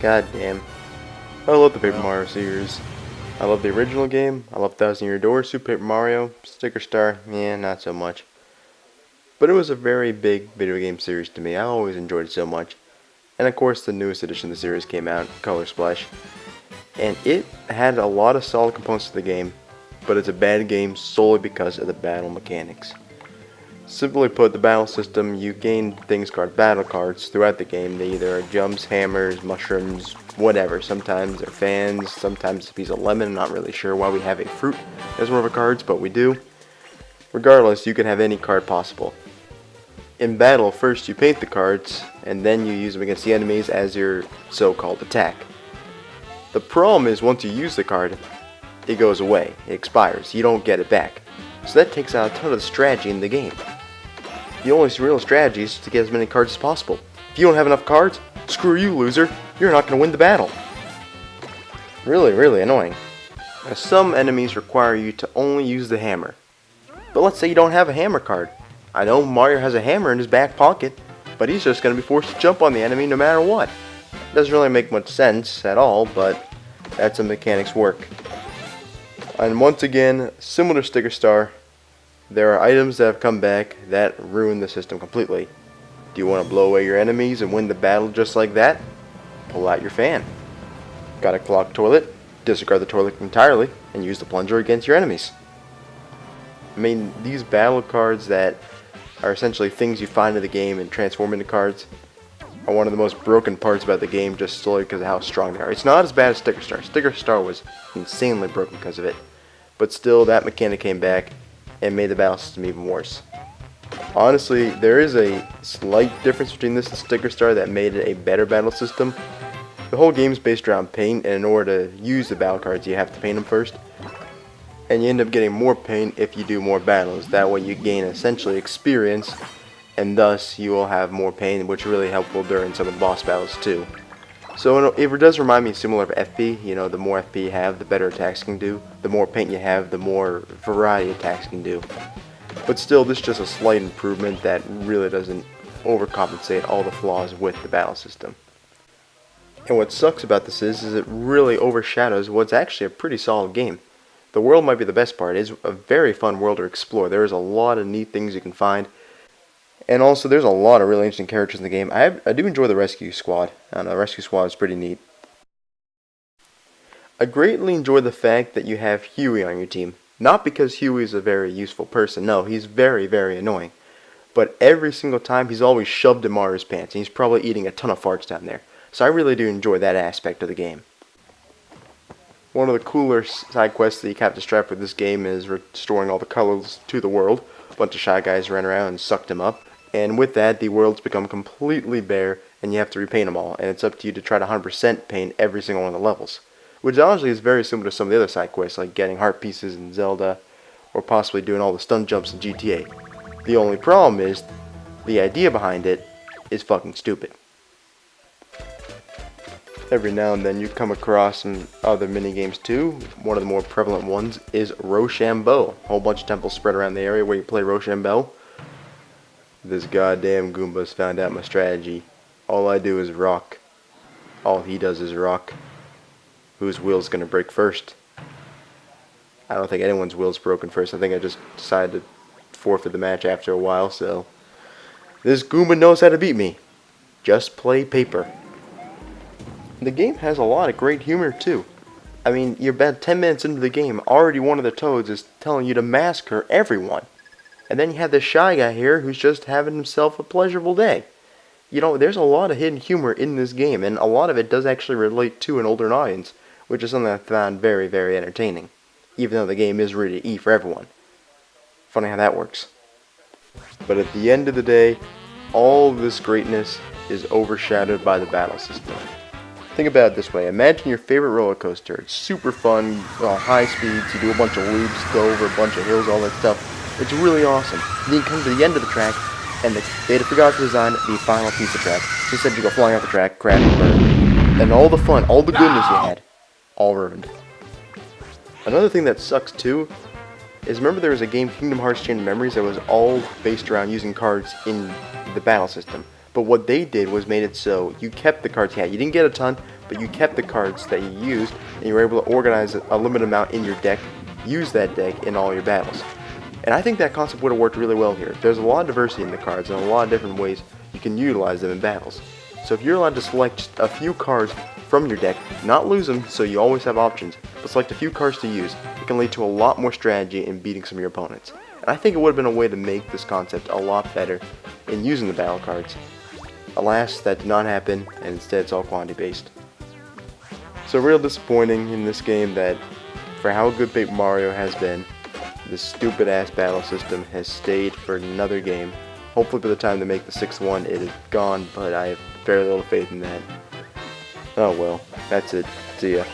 God damn. I love the Paper Mario series. I love the original game. I love Thousand Year Door, Super Paper Mario, Sticker Star, yeah, not so much. But it was a very big video game series to me. I always enjoyed it so much. And of course, the newest edition of the series came out, Color Splash. And it had a lot of solid components to the game, but it's a bad game solely because of the battle mechanics. Simply put, the battle system, you gain things called battle cards throughout the game. They either are jumps, hammers, mushrooms, whatever. Sometimes they're fans, sometimes it's a piece of lemon. I'm not really sure why we have a fruit as one of our cards, but we do. Regardless, you can have any card possible. In battle, first you paint the cards, and then you use them against the enemies as your so-called attack. The problem is once you use the card, it goes away. It expires. You don't get it back. So that takes out a ton of the strategy in the game. The only real strategy is to get as many cards as possible. If you don't have enough cards, screw you, loser. You're not going to win the battle. Really, really annoying. Now, some enemies require you to only use the hammer. But let's say you don't have a hammer card. I know Mario has a hammer in his back pocket, but he's just going to be forced to jump on the enemy no matter what. Doesn't really make much sense at all, but that's how mechanics work. And once again, similar to Sticker Star, there are items that have come back that ruin the system completely. Do you want to blow away your enemies and win the battle just like that? Pull out your fan. Got a clogged toilet? Disregard the toilet entirely and use the plunger against your enemies. I mean, these battle cards that are essentially things you find in the game and transform into cards are one of the most broken parts about the game just solely because of how strong they are. It's not as bad as Sticker Star. Sticker Star was insanely broken because of it. But still, that mechanic came back and made the battle system even worse. Honestly, there is a slight difference between this and Sticker Star that made it a better battle system. The whole game is based around paint, and in order to use the battle cards, you have to paint them first. And you end up getting more paint if you do more battles. That way you gain essentially experience, and thus you will have more paint, which is really helpful during some of the boss battles too. So it does remind me similar of FP. You know, the more FP you have, the better attacks can do. The more paint you have, the more variety attacks can do. But still, this is just a slight improvement that really doesn't overcompensate all the flaws with the battle system. And what sucks about this is it really overshadows what's actually a pretty solid game. The world might be the best part. It's a very fun world to explore. There is a lot of neat things you can find. And also, there's a lot of really interesting characters in the game. I do enjoy the Rescue Squad. I don't know, the Rescue Squad is pretty neat. I greatly enjoy the fact that you have Huey on your team. Not because Huey is a very useful person. No, he's very, very annoying. But every single time, he's always shoved in Mario's pants. And he's probably eating a ton of farts down there. So I really do enjoy that aspect of the game. One of the cooler side quests that you have to strive for this game is restoring all the colors to the world. A bunch of shy guys ran around and sucked them up. And with that, the world's become completely bare, and you have to repaint them all. And it's up to you to try to 100% paint every single one of the levels. Which honestly is very similar to some of the other side quests, like getting heart pieces in Zelda, or possibly doing all the stun jumps in GTA. The only problem is, the idea behind it is fucking stupid. Every now and then you come across some other minigames too. One of the more prevalent ones is Rochambeau. A whole bunch of temples spread around the area where you play Rochambeau. This goddamn Goomba's found out my strategy. All I do is rock. All he does is rock. Whose wheel's gonna break first? I don't think anyone's wheel's broken first. I think I just decided to forfeit the match after a while, so... This Goomba knows how to beat me. Just play paper. The game has a lot of great humor too. I mean, you're about 10 minutes into the game, already one of the Toads is telling you to massacre everyone. And then you have this shy guy here who's just having himself a pleasurable day. You know, there's a lot of hidden humor in this game, and a lot of it does actually relate to an older audience, which is something I found very, very entertaining. Even though the game is rated E for everyone. Funny how that works. But at the end of the day, all of this greatness is overshadowed by the battle system. Think about it this way. Imagine your favorite roller coaster. It's super fun, high speeds, you do a bunch of loops, go over a bunch of hills, all that stuff. It's really awesome. Then you come to the end of the track, and they forgot to design the final piece of track. So instead you go flying off the track, crash and burn. And all the fun, all the goodness you had, all ruined. Another thing that sucks too, is remember there was a game, Kingdom Hearts Chain of Memories, that was all based around using cards in the battle system. But what they did was made it so you kept the cards you had. You didn't get a ton, but you kept the cards that you used, and you were able to organize a limited amount in your deck, use that deck in all your battles. And I think that concept would have worked really well here. There's a lot of diversity in the cards and a lot of different ways you can utilize them in battles. So if you're allowed to select just a few cards from your deck, not lose them so you always have options, but select a few cards to use, it can lead to a lot more strategy in beating some of your opponents. And I think it would have been a way to make this concept a lot better in using the battle cards. Alas, that did not happen, and instead it's all quantity based. So real disappointing in this game that for how good Paper Mario has been, this stupid ass battle system has stayed for another game. Hopefully by the time they make the 6th one it is gone, but I have very little faith in that. Oh well, that's it. See ya.